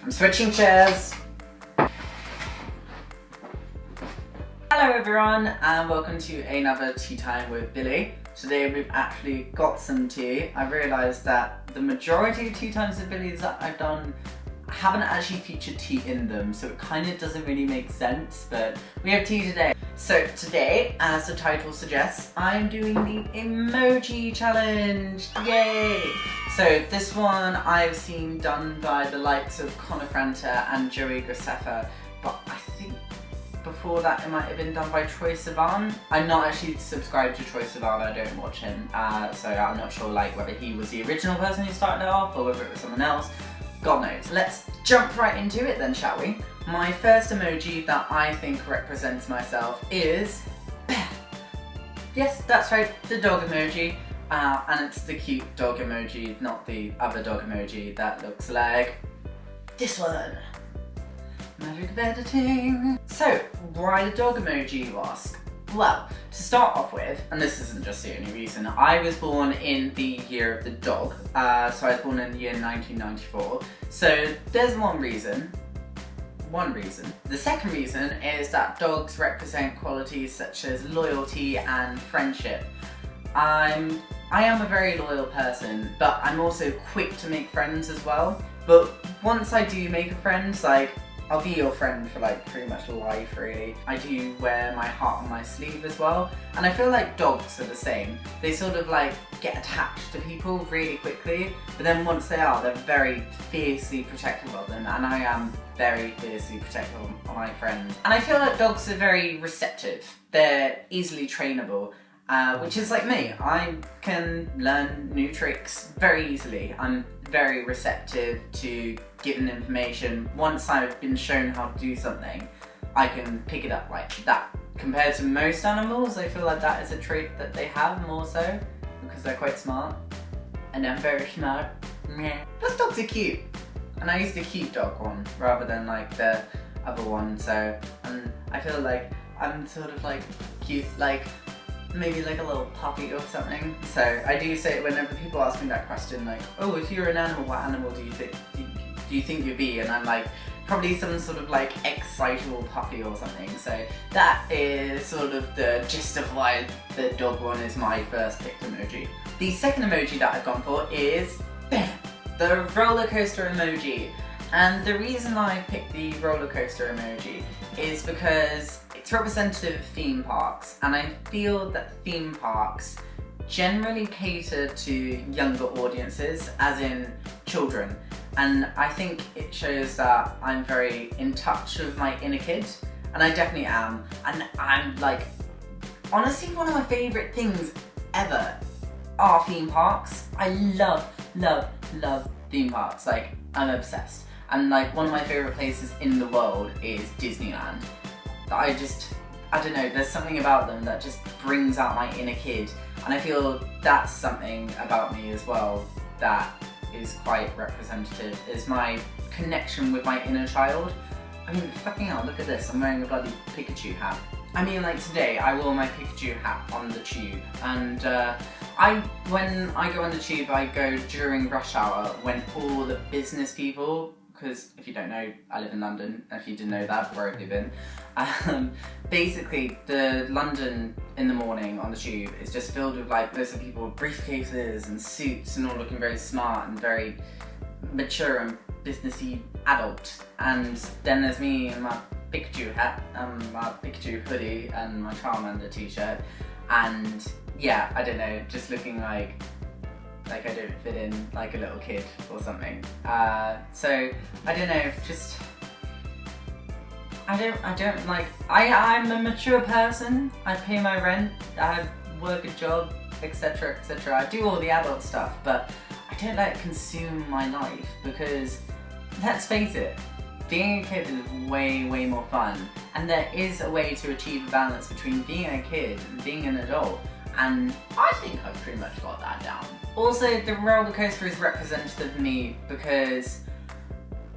I'm switching chairs. Hello everyone and welcome to another tea time with Billy. Today we've actually got some tea. I realised that the majority of tea times with Billy that I've done haven't actually featured tea in them, so it kind of doesn't really make sense, but we have tea today. So today, as the title suggests, I'm doing the emoji challenge. Yay! So this one I've seen done by the likes of Connor Franta and Joey Graceffa, but I think before that it might have been done by Troye Sivan. I'm not actually subscribed to Troye Sivan, I don't watch him, so I'm not sure like whether he was the original person who started it off or whether it was someone else. God knows. Let's jump right into it then, shall we? My first emoji that I think represents myself is... yes, that's right, the dog emoji. And it's the cute dog emoji, not the other dog emoji that looks like this one. Magic of editing. So, why the dog emoji, you ask? Well, to start off with, and this isn't just the only reason, I was born in the year of the dog, so I was born in the year 1994, so there's one reason. The second reason is that dogs represent qualities such as loyalty and friendship. I am a very loyal person, but I'm also quick to make friends as well, but once I do make a friend, like, I'll be your friend for like pretty much life really. I do wear my heart on my sleeve as well, and I feel like dogs are the same. They sort of like get attached to people really quickly, but then once they are, they're very fiercely protective of them, and I am very fiercely protective of my friends. And I feel like dogs are very receptive. They're easily trainable. Which is like me. I can learn new tricks very easily. I'm very receptive to given information. Once I've been shown how to do something, I can pick it up like that. Compared to most animals, I feel like that is a trait that they have more so, because they're quite smart. And I'm very smart. Plus dogs are cute. And I used the cute dog one rather than like the other one, so I feel like I'm sort of like cute, like maybe like a little puppy or something. So I do say whenever people ask me that question, like, oh, if you're an animal, what animal do you think you'd be? And I'm like, probably some sort of like excitable puppy or something. So that is sort of the gist of why the dog one is my first picked emoji. The second emoji that I've gone for is the roller coaster emoji. And the reason I picked the roller coaster emoji is because it's representative of theme parks, and I feel that theme parks generally cater to younger audiences, as in children, and I think it shows that I'm very in touch with my inner kid, and I definitely am, and I'm like, honestly one of my favourite things ever are theme parks. I love theme parks, like I'm obsessed, and like one of my favourite places in the world is Disneyland. I don't know, there's something about them that just brings out my inner kid, and I feel that's something about me as well that is quite representative, is my connection with my inner child. I mean, fucking hell, look at this, I'm wearing a bloody Pikachu hat. I mean, like today, I wore my Pikachu hat on the tube, and when I go on the tube, I go during rush hour when all the business people, because if you don't know, I live in London, if you didn't know that, where I live in. Basically, the London in the morning on the tube is just filled with like loads of people with briefcases and suits and all looking very smart and very mature and businessy adult. And then there's me in my Pikachu hat and my Pikachu hoodie and my Charmander t-shirt, and yeah, I don't know, just looking like I don't fit in like a little kid or something. So I don't know, just I don't like, I'm a mature person, I pay my rent, I work a job, etc, etc. I do all the adult stuff, but I don't let it consume my life, because let's face it, being a kid is way more fun, and there is a way to achieve a balance between being a kid and being an adult, and I think I've pretty much got that down. Also, the roller coaster is representative of me because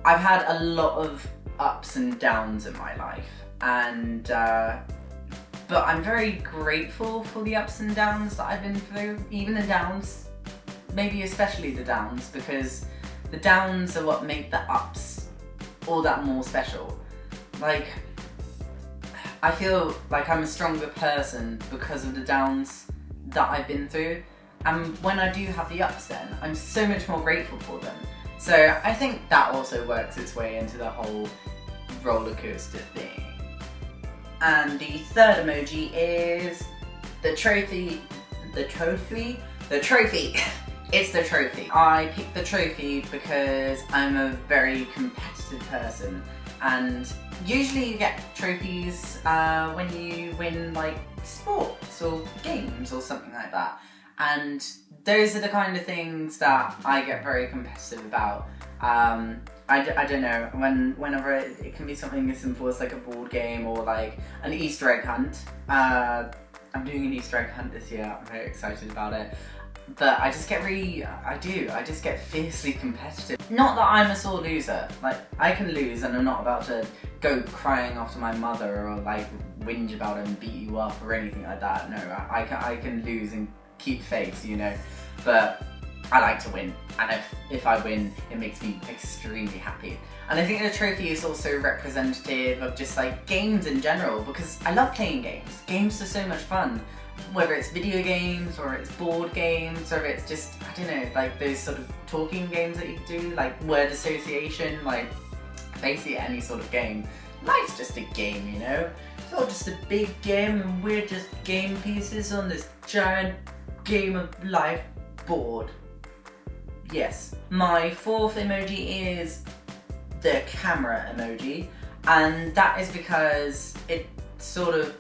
I've had a lot of ups and downs in my life, and but I'm very grateful for the ups and downs that I've been through, even the downs, maybe especially the downs, because the downs are what make the ups all that more special. Like, I feel like I'm a stronger person because of the downs that I've been through, and when I do have the ups then, I'm so much more grateful for them. So I think that also works its way into the whole roller coaster thing. And the third emoji is the trophy. It's the trophy. I picked the trophy because I'm a very competitive person, and usually you get trophies when you win like sports or games or something like that. And those are the kind of things that I get very competitive about. I don't know, whenever it can be something as simple as like a board game or like an Easter egg hunt. I'm doing an Easter egg hunt this year, I'm very excited about it. But I just get I just get fiercely competitive. Not that I'm a sore loser, like I can lose and I'm not about to go crying after my mother or like whinge about it and beat you up or anything like that. No, I can lose and keep face, you know, but I like to win, and if I win, it makes me extremely happy. And I think the trophy is also representative of just like games in general, because I love playing games. Games are so much fun, whether it's video games or it's board games or it's just, I don't know, like those sort of talking games that you do, like word association, like basically any sort of game. Life's just a game, you know? It's all just a big game and we're just game pieces on this giant game of life board. Yes. My fourth emoji is the camera emoji, and that is because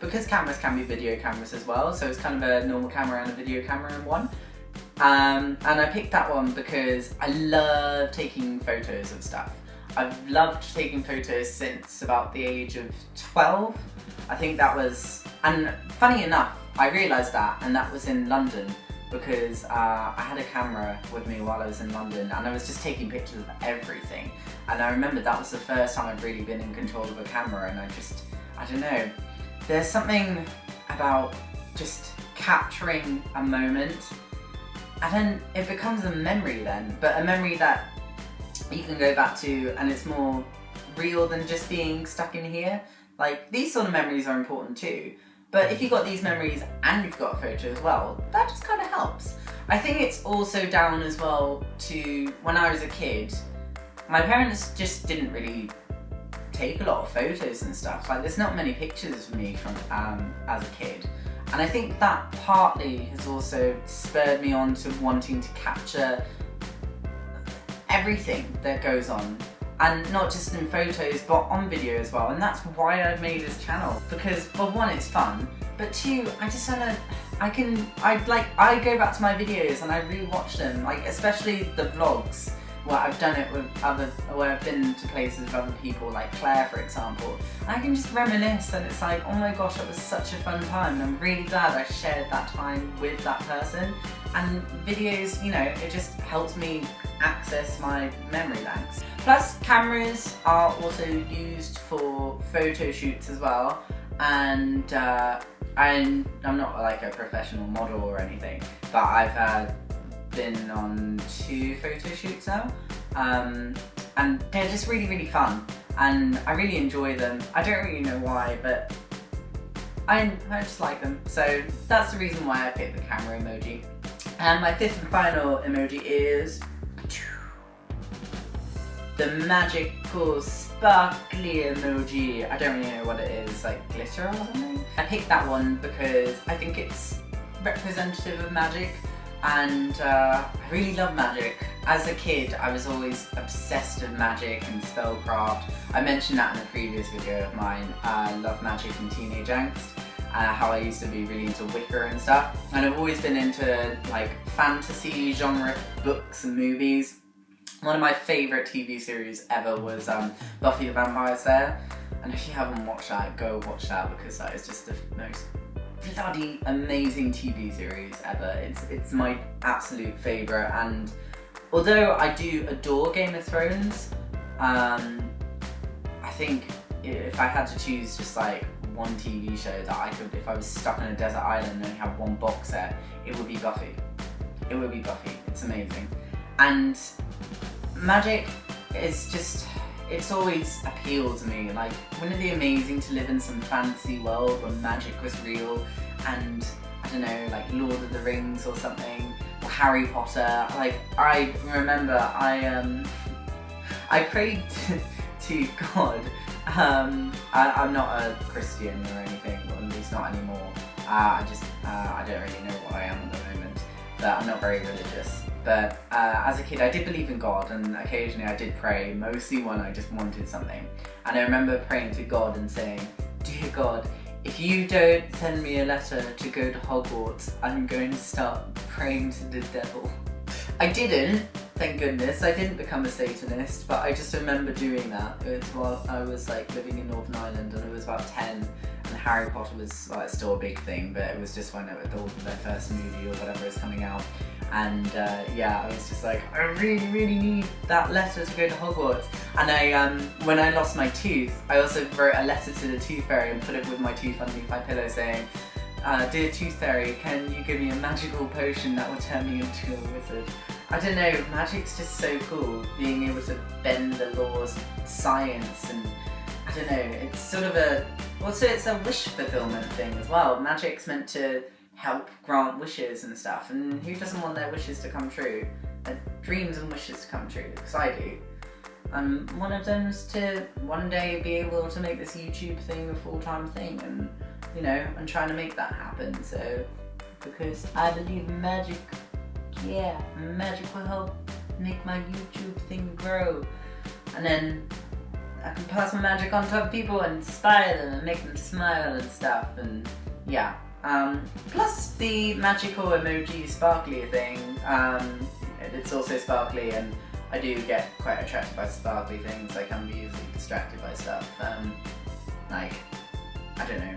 because cameras can be video cameras as well, so it's kind of a normal camera and a video camera in one. And I picked that one because I love taking photos of stuff. I've loved taking photos since about the age of 12. I think that was, and funny enough, I realised that, and that was in London, because I had a camera with me while I was in London and I was just taking pictures of everything. And I remember that was the first time I've really been in control of a camera, and I don't know, there's something about just capturing a moment and then it becomes a memory then, but a memory that you can go back to and it's more real than just being stuck in here. Like, these sort of memories are important too. But if you've got these memories and you've got a photo as well, that just kind of helps. I think it's also down as well to when I was a kid, my parents just didn't really take a lot of photos and stuff. Like, there's not many pictures of me from as a kid. And I think that partly has also spurred me on to wanting to capture everything that goes on. And not just in photos, but on video as well. And that's why I've made this channel. Because, well, one, it's fun, but two, I just wanna, I go back to my videos and I rewatch them, like, especially the vlogs, where I've done it with where I've been to places with other people, like Claire, for example. And I can just reminisce and it's like, oh my gosh, it was such a fun time. And I'm really glad I shared that time with that person. And videos, you know, it just helps me access my memory banks. Plus, cameras are also used for photo shoots as well, and I'm not like a professional model or anything, but I've been on 2 photo shoots now, and they're just really fun, and I really enjoy them. I don't really know why, but I just like them, so that's the reason why I picked the camera emoji. And my 5th and final emoji is the magical sparkly emoji. I don't really know what it is, like glitter or something? I picked that one because I think it's representative of magic, and I really love magic. As a kid, I was always obsessed with magic and spellcraft. I mentioned that in a previous video of mine, Love Magic and Teenage Angst. How I used to be really into Wicca and stuff. And I've always been into like fantasy genre books and movies. One of my favourite TV series ever was Buffy the Vampire Slayer. And if you haven't watched that, go watch that, because that is just the most bloody amazing TV series ever. It's my absolute favourite, and although I do adore Game of Thrones, I think if I had to choose just like one TV show that I could, if I was stuck on a desert island and only have one box set, it would be Buffy. It would be Buffy. It's amazing. And magic is just, it's always appealed to me. Like, wouldn't it be amazing to live in some fantasy world where magic was real and, I don't know, like Lord of the Rings or something, or Harry Potter. Like, I remember I prayed to God. I'm not a Christian or anything, or at least not anymore. I don't really know what I am at the moment, but I'm not very religious. But as a kid I did believe in God, and occasionally I did pray, mostly when I just wanted something. And I remember praying to God and saying, "Dear God, if you don't send me a letter to go to Hogwarts, I'm going to start praying to the devil." I didn't, thank goodness. I didn't become a Satanist, but I just remember doing that. It was while I was like living in Northern Ireland, and I was about 10, and Harry Potter was, well, it's still a big thing, but it was just when their first movie or whatever is coming out. And yeah, I was just like, I really, really need that letter to go to Hogwarts. And I, when I lost my tooth, I also wrote a letter to the Tooth Fairy and put it with my tooth underneath my pillow saying, "Dear Tooth Fairy, can you give me a magical potion that will turn me into a wizard?" I don't know, magic's just so cool, being able to bend the laws of science, and I don't know, it's sort of it's a wish fulfillment thing as well. Magic's meant to help grant wishes and stuff, and who doesn't want their wishes to come true? Their dreams and wishes to come true, because I do. One of them is to one day be able to make this YouTube thing a full-time thing, and you know, I'm trying to make that happen, so, because I believe in magic. Yeah, magic will help make my YouTube thing grow, and then I can pass my magic on to other people and inspire them and make them smile and stuff, and yeah. Plus the magical emoji sparkly thing, it's also sparkly, and I do get quite attracted by sparkly things. I can be easily distracted by stuff, like, I don't know.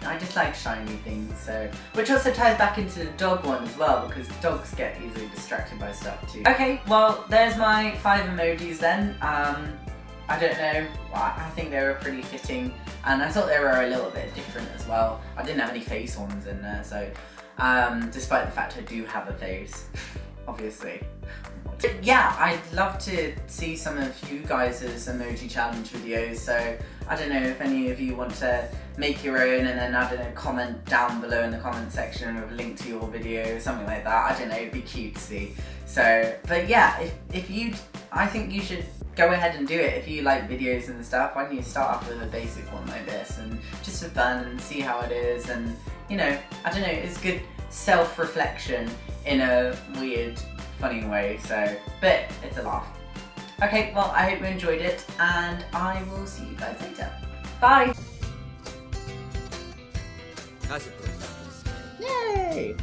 I just like shiny things, so, which also ties back into the dog one as well, because dogs get easily distracted by stuff too. Okay, well, there's my 5 emojis then. I don't know, I think they were pretty fitting, and I thought they were a little bit different as well. I didn't have any face ones in there, so, despite the fact I do have a face, obviously. But yeah, I'd love to see some of you guys' emoji challenge videos, so I don't know if any of you want to make your own and then, I don't know, comment down below in the comment section with a link to your video, something like that. I don't know, it'd be cute to see. So, but yeah, I think you should go ahead and do it if you like videos and stuff. Why don't you start off with a basic one like this, and just for fun and see how it is, and you know, I don't know, it's good self-reflection in a weird, funny way, so, but it's a laugh. Okay, well, I hope you enjoyed it, and I will see you guys later. Bye! I suppose. Yay! I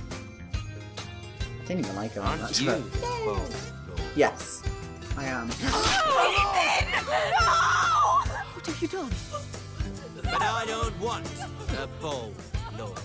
didn't even like it that much, but... Oh, no. Yes, I am. No! What have you done? But I don't want a bowl, Lord.